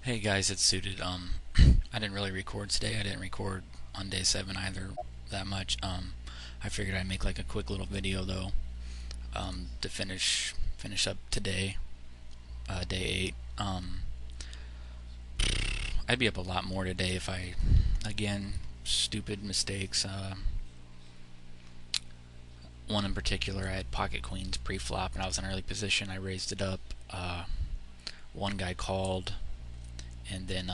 Hey guys, it's Suited. I didn't really record today. I didn't record on day 7 either that much. I figured I'd make like a quick little video though, to finish up today, day 8. I'd be up a lot more today if I, again, stupid mistakes. One in particular, I had pocket queens pre-flop and I was in early position. I raised it up. One guy called, and then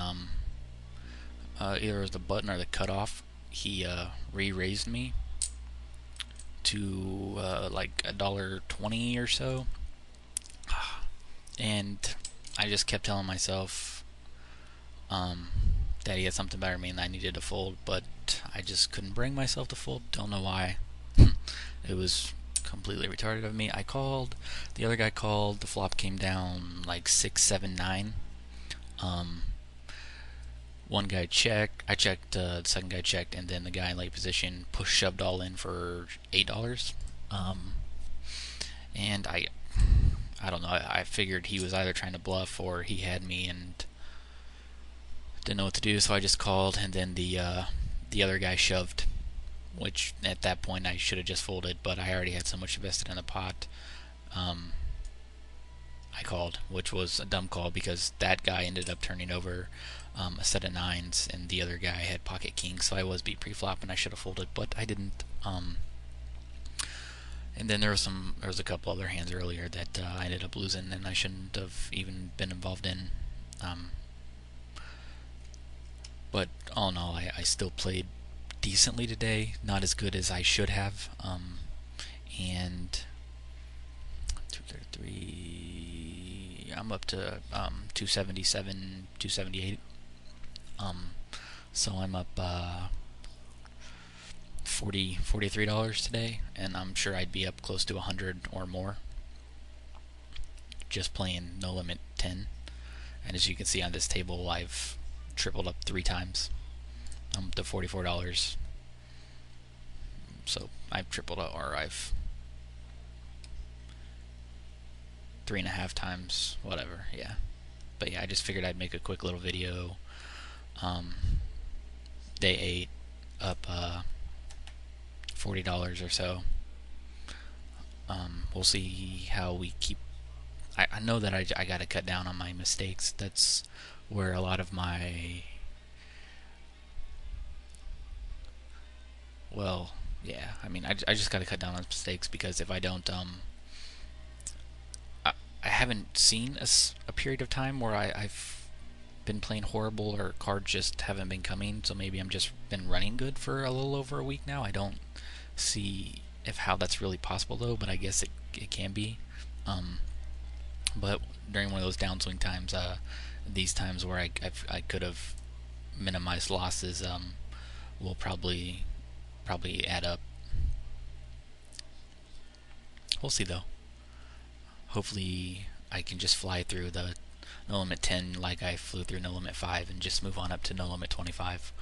either it was the button or the cutoff. He re-raised me to like $1.20 or so, and I just kept telling myself that he had something better than me and I needed to fold, but I just couldn't bring myself to fold. Don't know why. It was completely retarded of me. I called. The other guy called. The flop came down like 6, 7, 9. One guy checked. I checked. The second guy checked, and then the guy in late position push shoved all in for $8. Um, and I don't know. I figured he was either trying to bluff or he had me and didn't know what to do. So I just called, and then the other guy shoved, which at that point I should have just folded, but I already had so much invested in the pot. Um, I called, which was a dumb call because that guy ended up turning over a set of nines, and the other guy had pocket kings, so I was beat pre-flop and I should have folded, but I didn't. And then there was a couple other hands earlier that I ended up losing, and I shouldn't have even been involved in. Um, but all in all, I still played decently today, not as good as I should have. And 233. I'm up to 277, 278. So I'm up 43 dollars today, and I'm sure I'd be up close to 100 or more just playing no limit 10. And as you can see on this table, I've tripled up 3 times. I'm up to $44. So I've tripled up, or I've 3.5 times, whatever. Yeah. But yeah, I just figured I'd make a quick little video. Um, Day 8, up $40 or so. We'll see how we keep. I know that I got to cut down on my mistakes. That's where a lot of my. Well, yeah. I mean, I just got to cut down on mistakes because if I don't, I haven't seen a period of time where I've been playing horrible or cards just haven't been coming. So maybe I'm just been running good for a little over a week now. I don't see if how that's really possible though, but I guess it can be. Um, but during one of those downswing times, these times where I could have minimized losses, will probably add up. We'll see though. Hopefully, I can just fly through the no limit 10 like I flew through no limit 5 and just move on up to no limit 25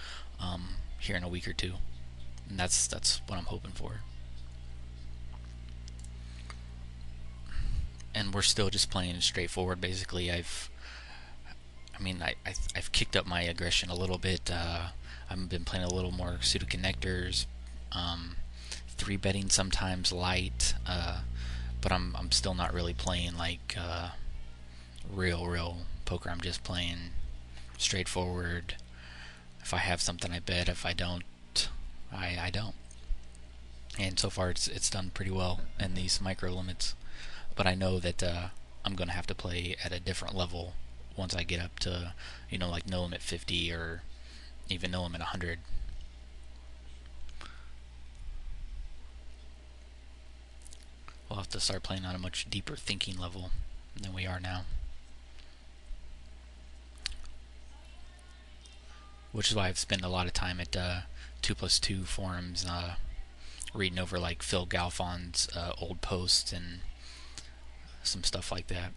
here in a week or two. And that's what I'm hoping for. And we're still just playing straightforward. Basically, I've kicked up my aggression a little bit. I've been playing a little more suited connectors, three betting sometimes light, but I'm still not really playing like real poker. I'm just playing straightforward. If I have something, I bet. If I don't, I don't. And so far, it's done pretty well in these micro limits. But I know that I'm gonna have to play at a different level once I get up to, like no limit 50 or even no limit 100. We'll have to start playing on a much deeper thinking level than we are now. Which is why I've spent a lot of time at 2plus2 forums, reading over like Phil Galfon's old posts and some stuff like that.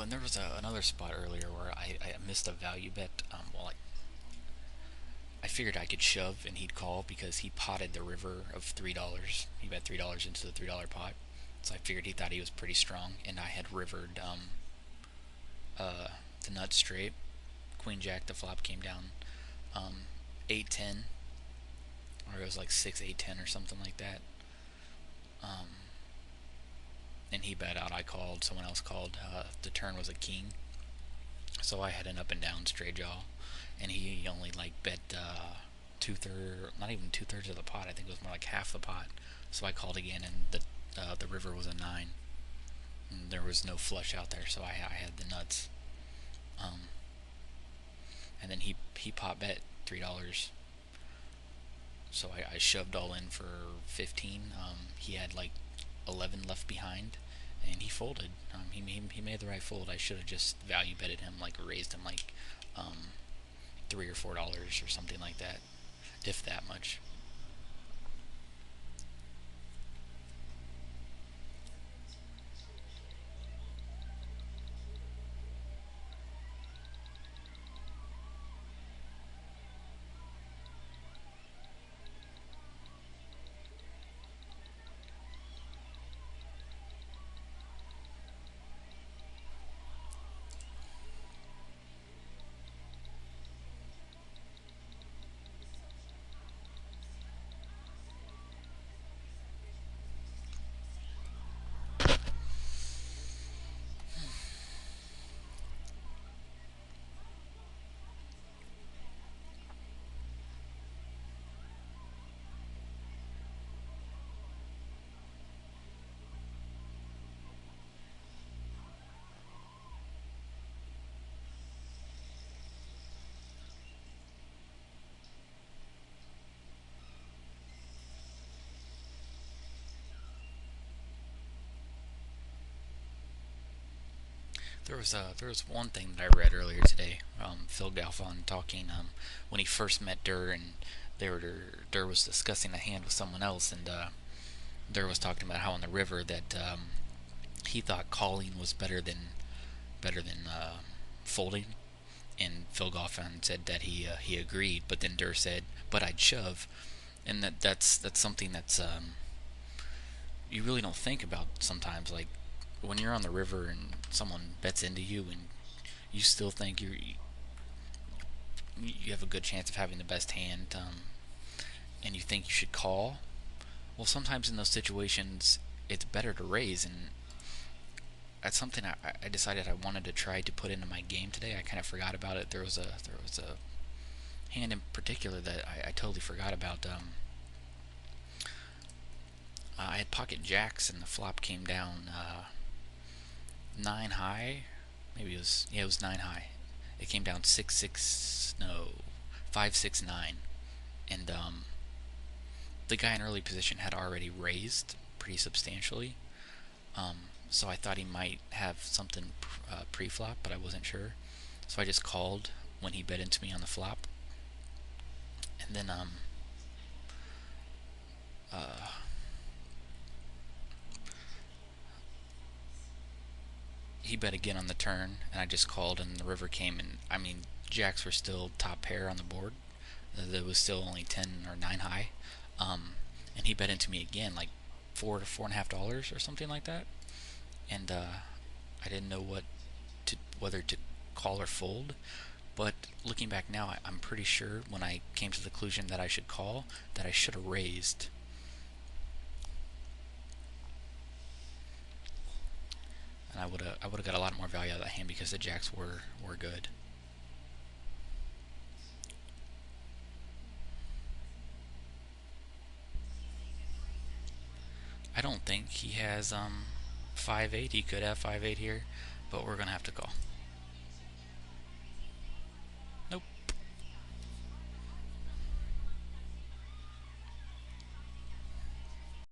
And there was another spot earlier where I missed a value bet. Well, I figured I could shove and he'd call because he potted the river of $3. He bet $3 into the $3 pot, so I figured he thought he was pretty strong, and I had rivered the nut straight, queen jack. The flop came down 8-10, or it was like 6-8-10 or something like that. Um, and he bet out. I called. Someone else called. The turn was a king, so I had an up and down straight jaw, and he only like bet 2/3, not even 2/3 of the pot. I think it was more like half the pot. So I called again, and the river was a 9. And there was no flush out there, so I had the nuts. Um, and then he pot bet $3. So I shoved all in for 15. He had like 11 left behind, and he folded. He made the right fold. I should have just value betted him, like raised him like $3 or $4 or something like that, if that much. There was one thing that I read earlier today. Phil Galfond talking when he first met Durr, and Durr was discussing a hand with someone else, and Durr was talking about how on the river that he thought calling was better than folding, and Phil Galfond said that he agreed, but then Durr said, "But I'd shove," and that's something that's you really don't think about sometimes, like when you're on the river and someone bets into you and you still think you have a good chance of having the best hand, and you think you should call. Well, sometimes in those situations, it's better to raise, and that's something I decided I wanted to try to put into my game today. I kind of forgot about it. There was a hand in particular that I totally forgot about. I had pocket jacks, and the flop came down 9 high. Maybe it was 9 high. It came down 6-6, no, 5-6-9, and the guy in early position had already raised pretty substantially. So I thought he might have something pre-flop, but I wasn't sure. So I just called when he bet into me on the flop, and then uh, he bet again on the turn, and I just called, and the river came, and I mean jacks were still top pair on the board. There was still only 10 or 9 high, and he bet into me again, like $4 to $4.50 or something like that, and I didn't know whether to call or fold. But looking back now, I'm pretty sure when I came to the conclusion that I should call, that I should have raised. And I would have got a lot more value out of that hand because the jacks were good. I don't think he has 5-8. He could have 5-8 here, but we're gonna have to call.